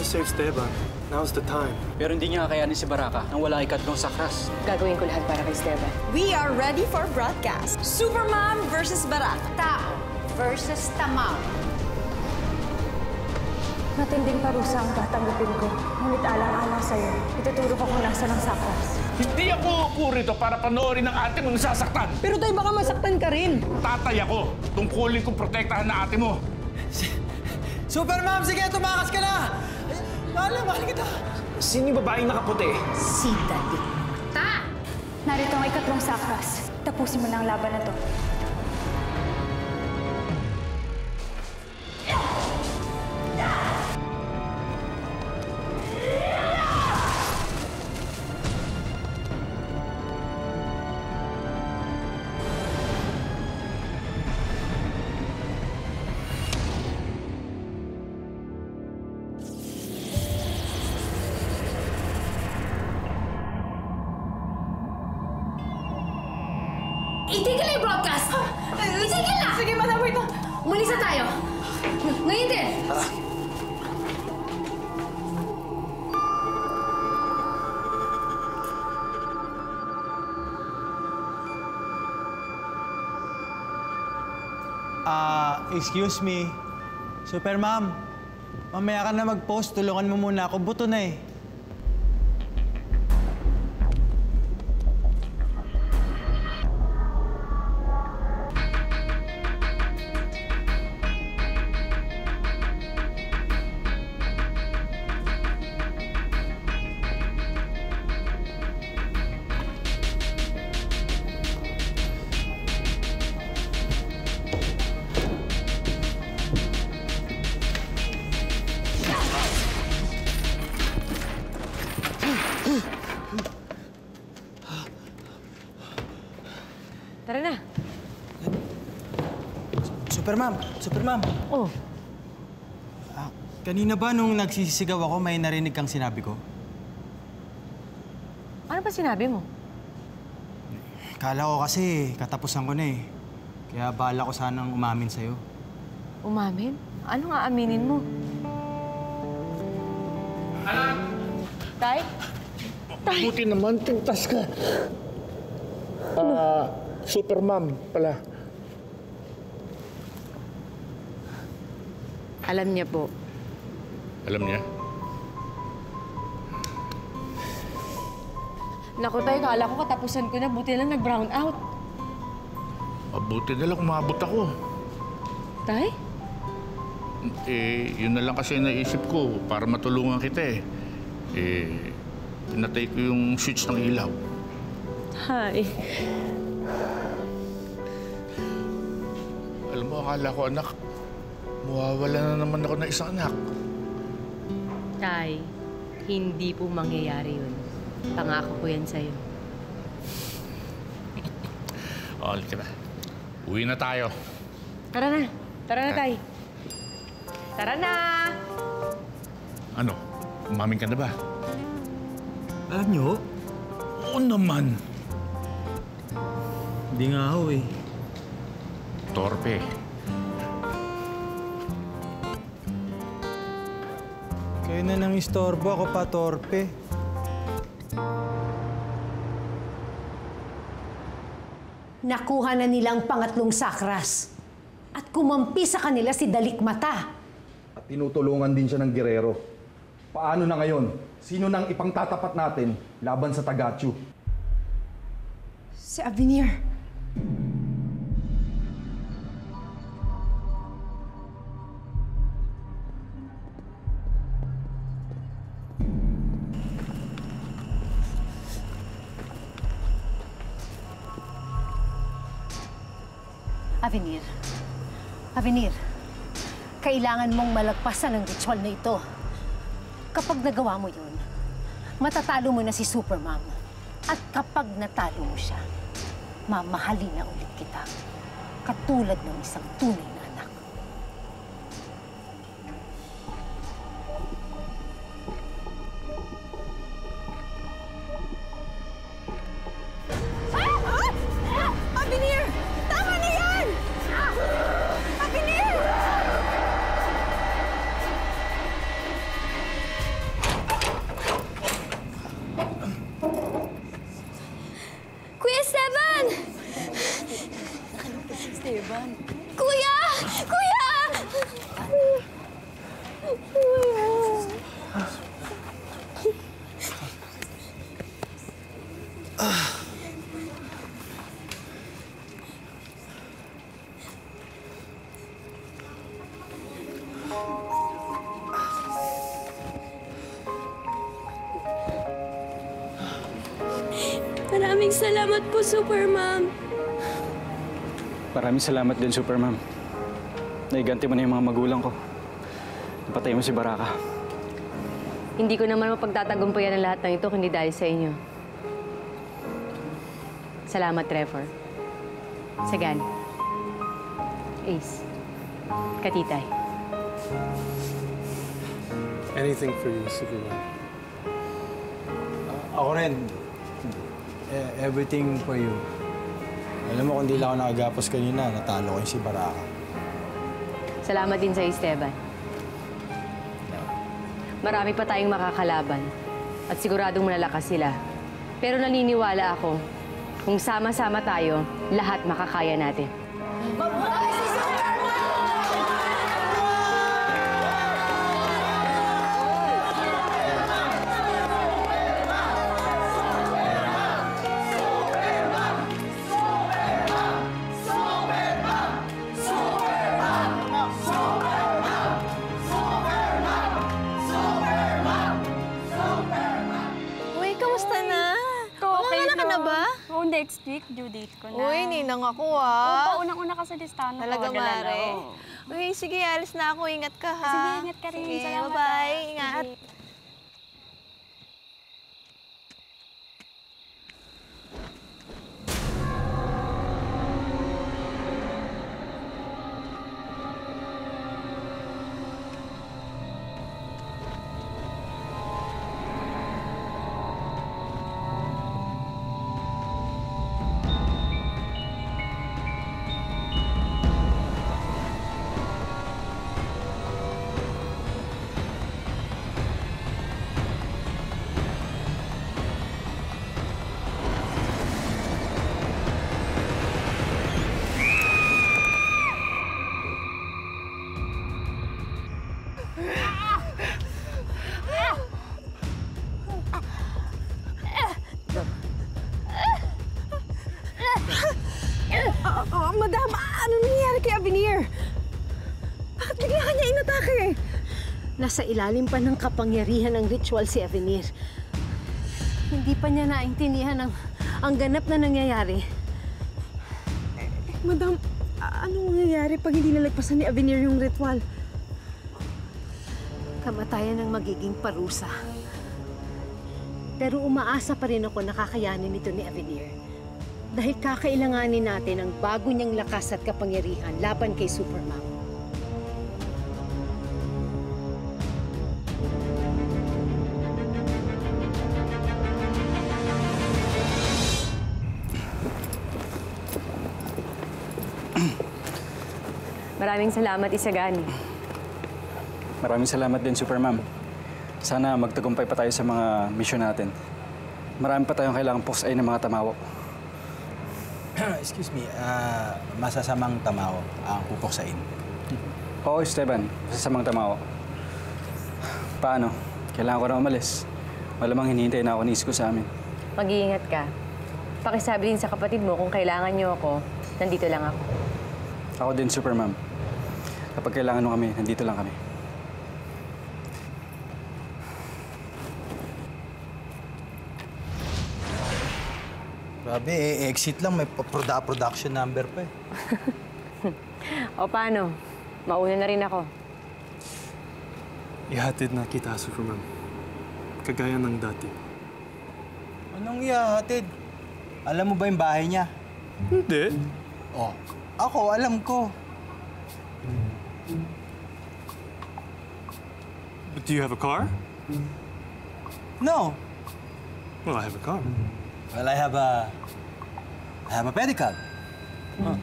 save Esteban. Now's the time. Pero hindi niya kakayanin si Baraka nang wala ikatlong sakras. Gagawin ko lahat para kay Esteban. We are ready for broadcast. Supermom versus Baraka. Tao versus Tamang. Matinding parusa ang tatanggapin ko. Ngunit alang-alang sa'yo, ituturo ko kung nasa ng sakras. Hindi ako uupo rito para panoorin ng ate mo nasasaktan. Pero tayo baka masaktan ka rin. Tatay ako. Tungkulin kong protektahan na ate mo. Supermom, sige, tumakas ka na! Mahal kita. Sino yung babaeng nakaputi? Si Dalit. Ta! Narito ang ikatlong sakras. Tapusin mo na ang laban na to. Itigil na yung broadcast! Itigil na! Sige, madam, wait lang. Umalis na tayo. Ngayon din. Excuse me. Supermom, mamaya ka na mag-post. Tulungan mo muna ako. Buto na eh. Tara na. Supermom. Oh. Kanina ba nung nagsisigaw ako, may narinig kang sinabi ko? Ano ba sinabi mo? Kala ko kasi katapusan ko na eh. Kaya bala ko sanang umamin sa'yo. Umamin? Ano nga aminin mo? Anak! Tay? Buti naman, tintas ka. Supermom pala. Alam niya po. Alam niya? Naku, tay, kala ko katapusan ko na. Buti lang nag-brown out. Buti na lang umabot ako. Tay? Yun na lang kasi naisip ko para matulungan kita eh. Pinatay ko yung switch ng ilaw. Tay. Alam mo, akala ko, anak, mawawala na naman ako ng isang anak. Tay, hindi po mangyayari yun. Pangako ko yan sa'yo. Halika na. Uwi na tayo. Tara na. Tara na, tay. Tara na! Ano? Umamin ka na ba? Alam niyo? Oo naman. Hindi nga ako eh. Torpe. Kayo na nang istorbo, ako pa torpe. Nakuha na nilang pangatlong sakras. At kumampi sa kanila si Dalikmata. At tinutulungan din siya ng Guerrero. Paano na ngayon? Sino nang ipangtatapat natin laban sa Tagatsu? Si Avenir. Avenir, kailangan mong malagpasan ang ritual na ito. Kapag nagawa mo yun, matatalo mo na si Supermom. At kapag natalo mo siya, mamahalin na ulit kita. Katulad ng isang tunay na anak. Avenir! Tama na yan! Avenir! Maraming salamat po, Super Mom. Maraming salamat din, Super Ma'am. Naiganti mo na yung mga magulang ko. Napatay mo si Baraka. Hindi ko naman mapagtatagumpayan ang lahat ng ito kundi dahil sa inyo. Salamat, Trevor. Sagan. Ace. Katitay. Anything for you, Superman. Ako rin. Everything for you. Alam mo, kung di lang ako nakagapos kanina, natalo ko yung si Baraka. Salamat din sa Esteban. Marami pa tayong makakalaban at siguradong malalakas sila. Pero naniniwala ako, kung sama-sama tayo, lahat makakaya natin. Next week, due date ko na. Uy, ninang ako ah. Paunang-una ka sa listahan. Talaga, Mare. Uy, sige, alis na ako. Ingat ka, ha? Sige, ingat ka rin. Sige, salamat. bye-bye. Ingat. Madam, ano nangyayari kay Avenir? Bakit bigla ka niya inatake? Nasa ilalim pa ng kapangyarihan ng ritual si Avenir. Hindi pa niya naintindihan ang ganap na nangyayari. Madam, anong nangyayari pag hindi nalagpasan ni Avenir yung ritual? Kamatayan ang magiging parusa. Pero umaasa pa rin ako na kakayanin ito ni Avenir. Dahil kakailanganin natin ang bago niyang lakas at kapangyarihan laban kay Superman. Maraming salamat, Isagan. Maraming salamat din, Super Ma'am. Sana magtagumpay pa tayo sa mga misyon natin. Marami pa tayong kailangang post-ay ng mga tamawo. Excuse me, masasamang tamaw ang pupuksain. Oo, Esteban. Masasamang tamawo. Paano? Kailangan ko na umalis. Malamang hinihintay na ako ni Isko sa amin. Mag-iingat ka. Pakisabi din sa kapatid mo kung kailangan niyo ako, nandito lang ako. Ako din, Super Ma'am. Kapag kailangan nyo kami, nandito lang kami. Grabe, exit lang. May production number pa eh. O paano? Mauna na rin ako. Ihatid na kita, Superman. Kagaya ng dati. Anong ihahatid? Alam mo ba yung bahay niya? Hindi. Oh, ako, alam ko. But do you have a car? No. Well, I have a car. Well, I have a pedicab. Huh.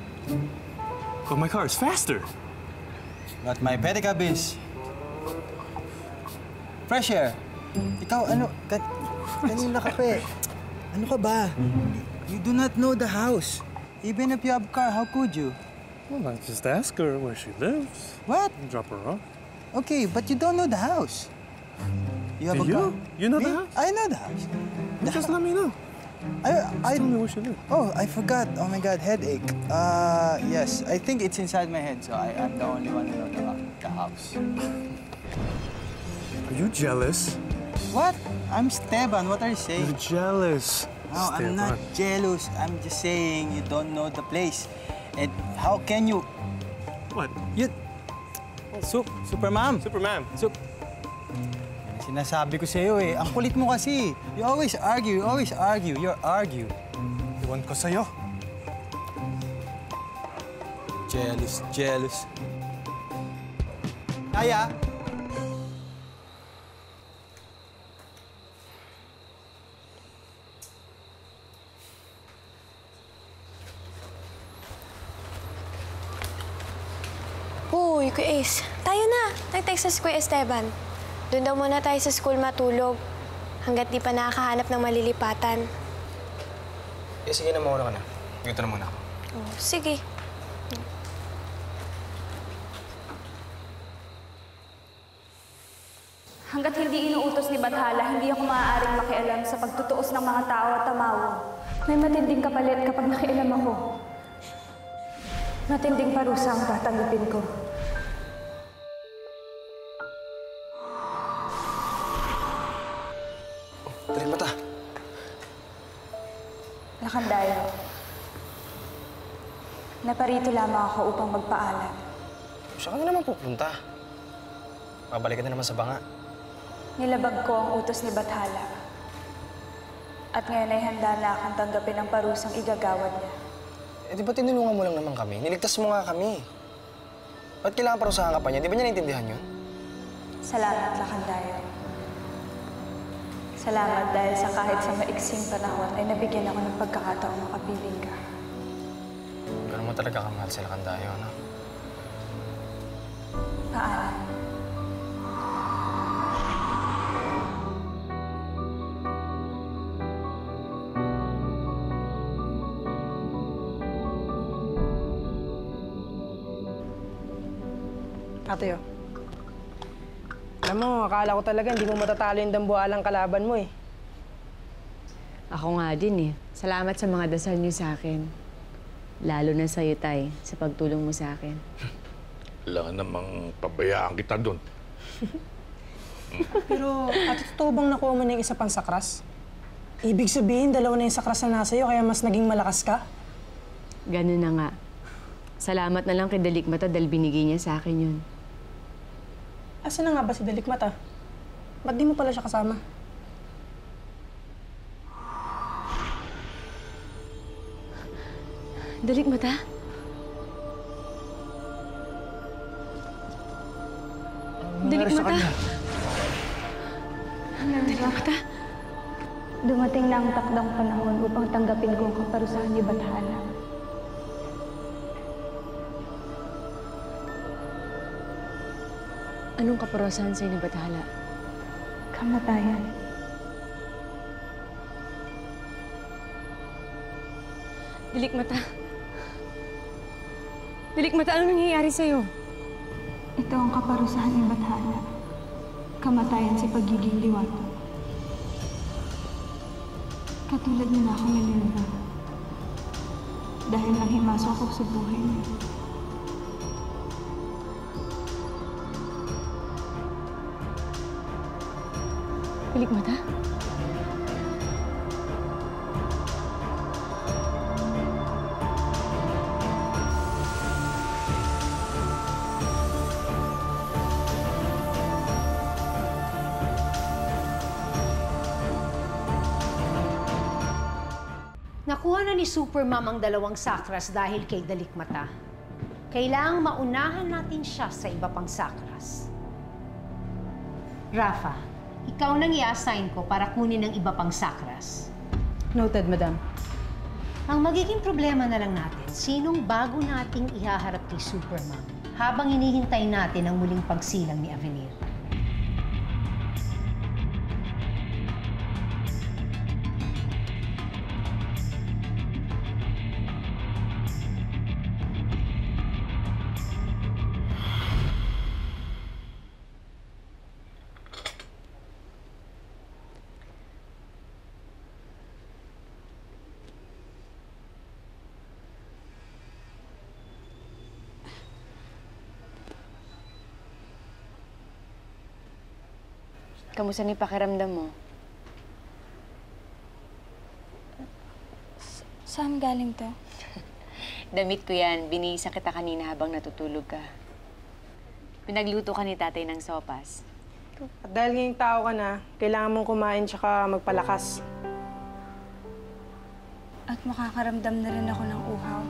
But my car is faster. But my pedicab is fresh air. Ikaw, ano, kanina ka pa eh. Ano ka ba? You do not know the house. Even if you have a car, how could you? Well, I just ask her where she lives. What? And drop her off. Okay, but you don't know the house. You have Do a car. you? You know Me? the house? I know the house. Just let me know. Tell me what you do. Oh, I forgot. Oh my God, headache. Yes. I think it's inside my head, so I'm the only one who knows the house. Are you jealous? What? I'm Esteban. What are you saying? You're jealous. No, I'm not jealous. I'm just saying you don't know the place. And how can you? What? You... Super Mom. Super Ma'am. Sinasabi ko sa'yo eh. Ang kulit mo kasi. You always argue. You're argue. Iwan ko sa'yo. Jealous. Kaya? Uy, Kuya Ace. Tayo na. Nag-text si Kuya Esteban. Doon daw muna tayo sa school matulog. Hanggat di pa nakakahanap ng malilipatan. Sige na, mauna ka na. Dito na muna ako. Oh, sige. Hanggat hindi inuutos ni Bathala, hindi ako maaaring makialam sa pagtutuos ng mga tao at tamawa. May matinding kapalit kapag nakialam ako. Matinding parusa ang tatanggapin ko. Dali mata. Lakandayo. Naparito lamang ako upang magpaalam. Saan ka na naman pupunta? Babalik ka na naman sa banga. Nilabag ko ang utos ni Bathala. At ngayon ay handa na akong tanggapin ang parusang igagawad niya. Eh, di ba tinulungan mo lang naman kami? Niligtas mo nga kami. Ba't kailangan parusahan ka pa niya? Di ba niya naintindihan yun? Salamat, Lakandayo. Salamat dahil sa kahit sa maiksing panahon ay nabigyan ako ng pagkakataong makapiling ka. Ganun mo talaga kamahal sila Kandayo, no? Paalam. Ate, alam mo, akala ko talaga hindi mo matatalo yung dambuhalang kalaban mo eh. Ako nga din eh. Salamat sa mga dasal niyo sa akin. Lalo na sa'yo, Tay, sa pagtulong mo sa akin. Kailangan namang pabayaan kita doon. Pero, ate, totoo bang nakuha mo na yung isa pang sakras? Ibig sabihin, dalawa na yung sakras na nasa iyo, kaya mas naging malakas ka? Ganun na nga. Salamat na lang kay Dalikmata dahil binigay niya sa akin yun. Asa na nga ba si Dalikmata? Ba't di mo pala siya kasama? Dalikmata? Dalikmata? Dalikmata? Dumating na ang takdang panahon upang tanggapin ko ang kaparusahan ni Bathala. Anong kaparusahan sa'yo ni Bathala? Kamatayan. Dalikmata? Dalikmata, anong nangyayari sa'yo? Ito ang kaparusahan ni Bathala. Kamatayan sa pagiging liwato. Katulad niya na ako Minerva. Dahil nanghimasok ako sa buhay niya. Dalikmata? Nakuha na ni Supermom ang dalawang sakras dahil kay Dalikmata. Kailangang maunahan natin siya sa iba pang sakras. Rafa, ikaw nang i-assign ko para kunin ang iba pang sakras. Noted, madam. Ang magiging problema na lang natin, sinong bago nating ihaharap kay Supermom habang hinihintay natin ang muling pagsilang ni Avenir. Kamusta ni pakiramdam mo? Saan galing to? Damit ko yan. Binihisan kita kanina habang natutulog ka. Pinagluto ka ni tatay ng sopas. At dahil ngayong tao ka na, kailangan mong kumain tsaka magpalakas. At makakaramdam na rin ako ng uhaw.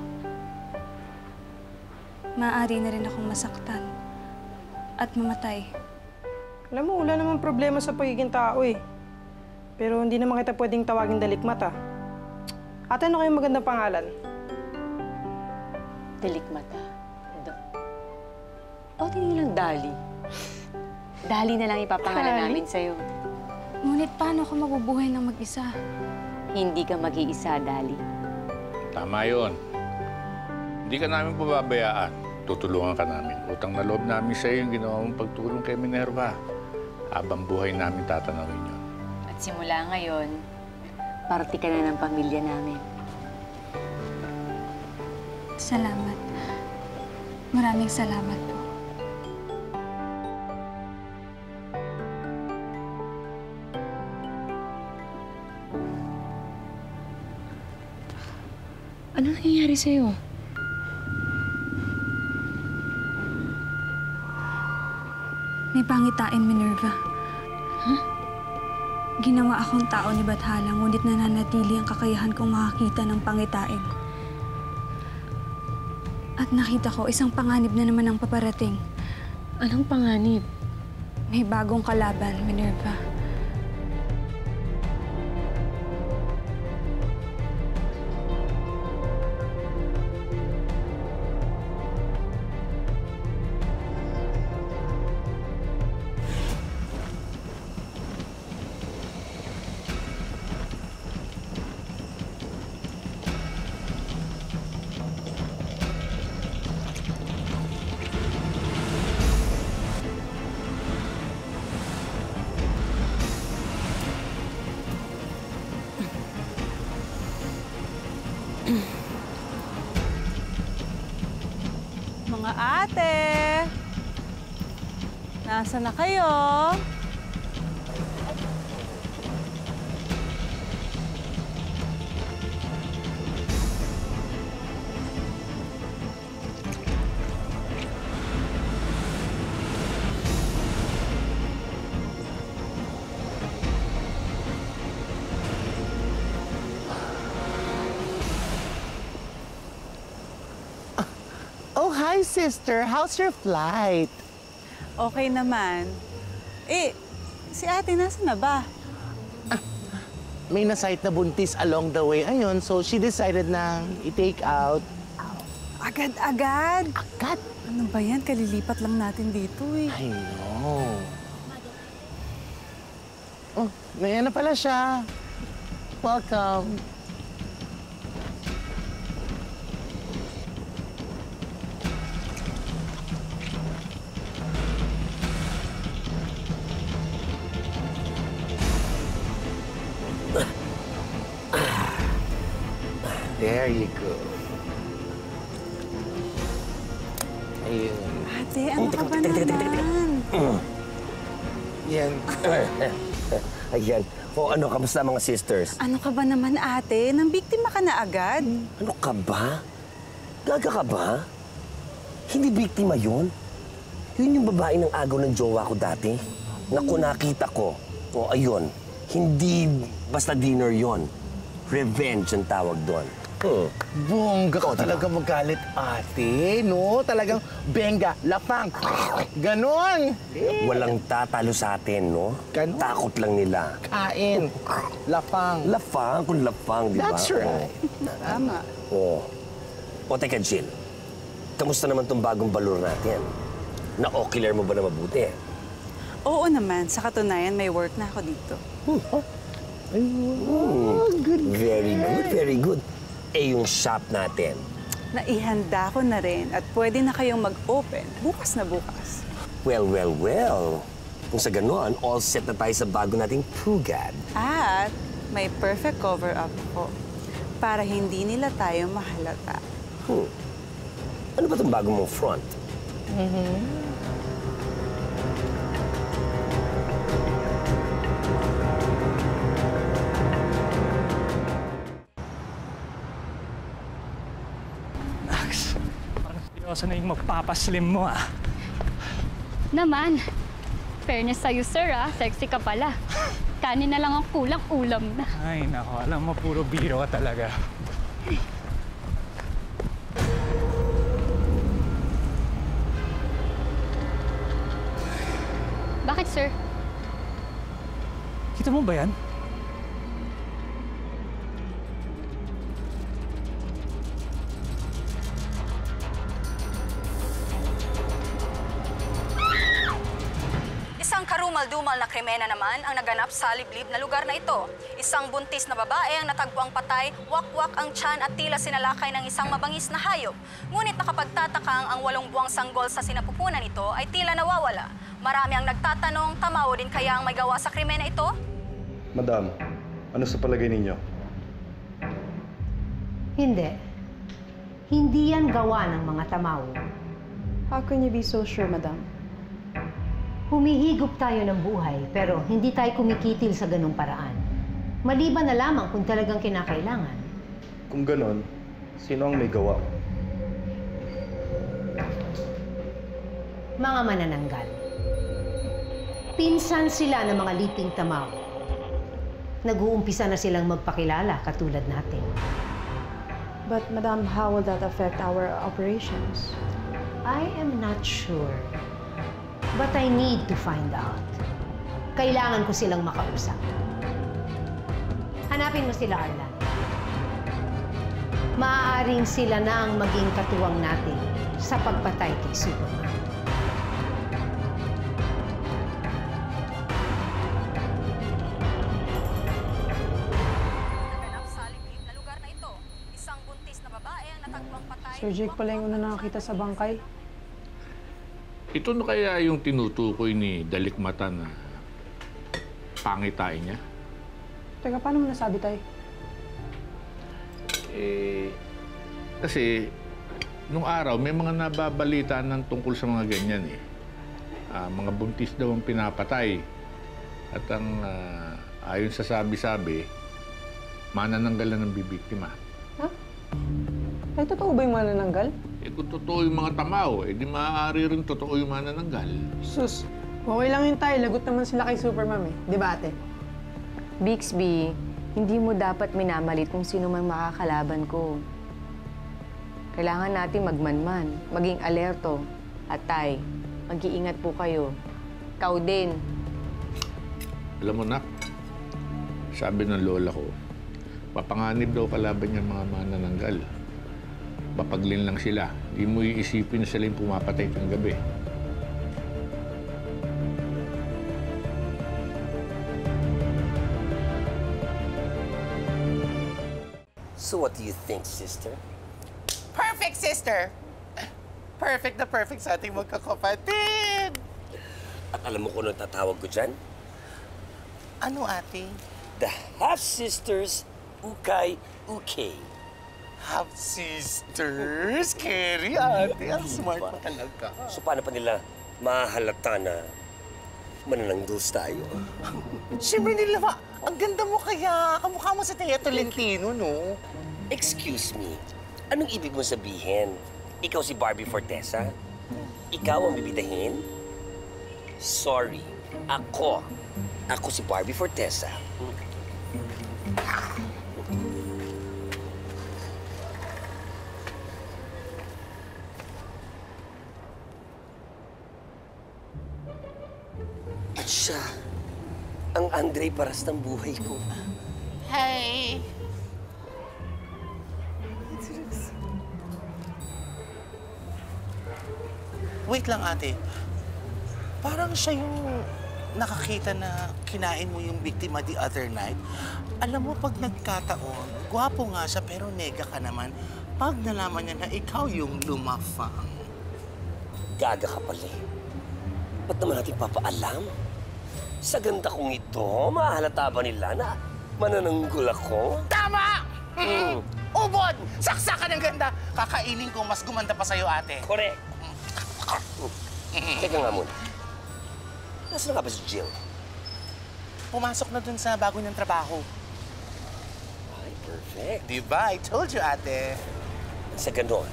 Maaari na rin akong masaktan. At mamatay. Alam mo, wala namang problema sa pagiging tao eh. Pero hindi naman kita pwedeng tawaging dalikmata. Ate, ano kayong magandang pangalan? Dalikmata. O, tingin lang Dali. Dali na lang ipapangalan namin sa'yo. Ngunit paano ako mabubuhay ng mag-isa? Hindi ka mag-iisa, Dali. Tama yun. Hindi ka namin pababayaan. Tutulungan ka namin. Utang na loob namin sa'yo yung ginawa mong pagtulong kay Minerva. Habang buhay namin tatanawin yun. At simula ngayon, parte ka na ng pamilya namin. Salamat. Maraming salamat po. Ano nangyayari sa'yo? May pangitain, Minerva. Huh? Ginawa akong tao ni Bathala, ngunit nananatili ang kakayahan kong makakita ng pangitain. At nakita ko, isang panganib na naman ang paparating. Anong panganib? May bagong kalaban, Minerva. Mga ate! Nasaan na kayo? Oh, hi, sister. How's your flight? Okay naman. Eh, si ate nasaan na ba? May nasight na buntis along the way. Ayun, so she decided na i-take out. Agad-agad? Agad? Ano ba yan? Kalilipat lang natin dito eh. I know. Oh, ngayon na pala siya. Welcome. There you go. Ayun. Ate, ano ka ba naman? Yan. Ayan. O ano, kamusta mga sisters? Ano ka ba naman, ate? Nang biktima ka na agad? Ano ka ba? Gaga ka ba? Hindi biktima yun. Yun yung babae ng agaw ng jowa ko dati. Naku, nakita ko. O ayun, hindi basta dinner yon. Revenge ang tawag doon. Bongga ka talaga magalit, ate, no? Talagang benga, lapang, ganon. Walang tatalo sa atin, no? Ganon. Takot lang nila. Kain, lapang. Lapang kung lapang, di ba? That's right. Tama. O teka, Jill. Kamusta naman tong bagong balur natin? Na-ocular mo ba na mabuti? Oo naman. Sa katunayan, may work na ako dito. Good. Very good, very good. Eh, yung shop natin. Naihanda ko na rin at pwede na kayong mag-open bukas na bukas. Well. Kung sa gano'n, all set na tayo sa bago nating Pugad. At may perfect cover-up ko para hindi nila tayo mahalata. Ano ba itong bago mong front? Seryoso na yung magpapaslim mo, ah. Naman. Fairness sa'yo, sir, ah. Sexy ka pala. Kanin na lang ang kulang, ulam na. Ay, nako. Alam mo, puro biro ka talaga. Bakit, sir? Kita mo ba yan? Isang karumal-dumal na krimena naman ang naganap sa liblib na lugar na ito. Isang buntis na babae ang natagpuang patay, wakwak ang tiyan at tila sinalakay ng isang mabangis na hayop. Ngunit nakapagtatakang ang 8 buwang sanggol sa sinapupunan nito ay tila nawawala. Marami ang nagtatanong, tamaw din kaya ang may gawa sa krimena ito? Madam, ano sa palagay ninyo? Hindi. Hindi yan gawa ng mga tamaw. How can you be so sure, madam? Humihigop tayo ng buhay, pero hindi tayo kumikitil sa ganung paraan. Maliban na lamang kung talagang kinakailangan. Kung ganon, sino ang may gawa? Mga manananggal. Pinsan sila ng mga liping tamaw. Nag-uumpisa na silang magpakilala katulad natin. But, madam, how will that affect our operations? I am not sure. But I need to find out. Kailangan ko silang makausap. Hanapin mo sila, Arlan. Maaaring sila na ang maging katuwang natin sa pagpatay kay Superman. Sir Jake pala yung una nakakita sa bangkay. Ito na kaya yung tinutukoy ni Dalikmata na pangitain niya? Teka, paano mo nasabi, Tay? Kasi nung araw may mga nababalita ng tungkol sa mga ganyan eh. Mga buntis daw ang pinapatay. At ang ayon sa sabi-sabi, manananggal na ng bibiktima. Ha? Ay, totoo ba yung manananggal? Kung totoo yung mga tamaw, di maaari rin totoo yung manananggal. Sus, okay lang yun, Tay. Lagot naman sila kay Supermom eh. Di ba, ate? Bixby, hindi mo dapat minamalit kung sino man makakalaban ko. Kailangan natin magmanman, maging alerto. At Tay, mag-iingat po kayo. Ikaw din. Alam mo, Nak, sabi ng lola ko, papanganib daw kalaban niya mga manananggal. Papaglin lang sila. Hindi mo iisipin na sila yung pumapatay ng gabi. So what do you think, sister? Perfect, sister! Perfect na perfect sa ating magkakapatid! At alam mo kung anong tatawag ko dyan? Ano, ate? The half-sisters, Ukay, Ukay. Half-sisters? Carrie, ate. Ang smart pa talaga. So paano pa nila mahalata na mananangdos tayo? Siyempre nila, ang ganda mo kaya. Kamukha mo sa Tea Tolentino, no? Excuse me, anong ibig mo sabihin? Ikaw si Barbie Fortesa? Ikaw ang bibidahin? Sorry, ako. Ako si Barbie Fortesa. At siya, ang Andre Paras ng buhay ko. Hey! Wait lang, ate. Parang siya yung nakakita na kinain mo yung biktima the other night. Alam mo, pag nagkataon, gwapo nga siya pero nega ka naman. Pag nalaman niya na ikaw yung lumafang. Gaga ka pala eh. Ba't naman natin papaalam? Sa ganda kong ito, mahalata ba nila na manananggol ako? Tama! Ubod! Saksakan ng ganda! Kakainin ko, mas gumanda pa sa'yo, ate. Correct! Teka nga muna. Nasaan na nga ba si Jill? Pumasok na dun sa bago niyang trabaho. Ay, perfect. Diba? I told you, ate. Sa ganon,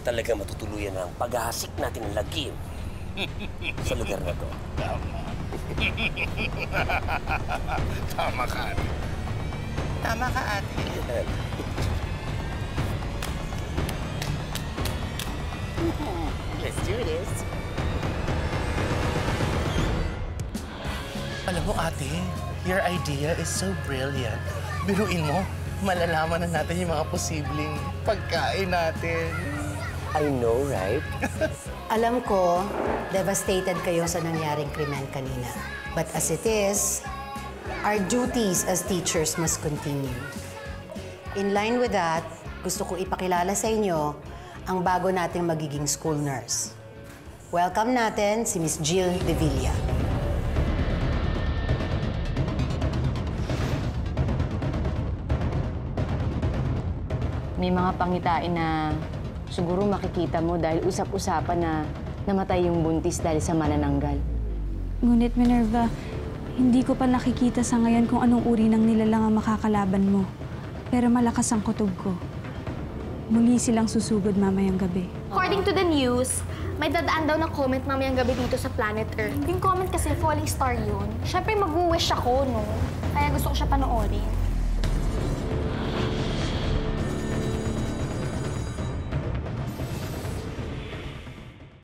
talaga matutuluyan ang paghahasik natin ng lagim sa lugar na to. Tama ka, ate. Tama ka, ate. Let's do this. Alam mo, ate, your idea is so brilliant. Biruin mo, malalaman na natin yung mga posibleng pagkain natin. I know, right? Alam ko, devastated kayo sa nangyaring krimen kanina. But as it is, our duties as teachers must continue. In line with that, gusto ko ipakilala sa inyo ang bago nating magiging school nurse. Welcome natin si Miss Jill De Villa. May mga pangitain na siguro makikita mo dahil usap-usapan na namatay yung buntis dahil sa manananggal. Ngunit Minerva, hindi ko pa nakikita sa ngayon kung anong uri ng nilalang ang makakalaban mo. Pero malakas ang kutob ko. Muli silang susugod mamayang gabi. According to the news, may dadaan daw na comment mamayang gabi dito sa planet Earth. Yung comment kasi, falling star yun. Siyempre, mag-wish ako, no? Kaya gusto ko siya panoorin.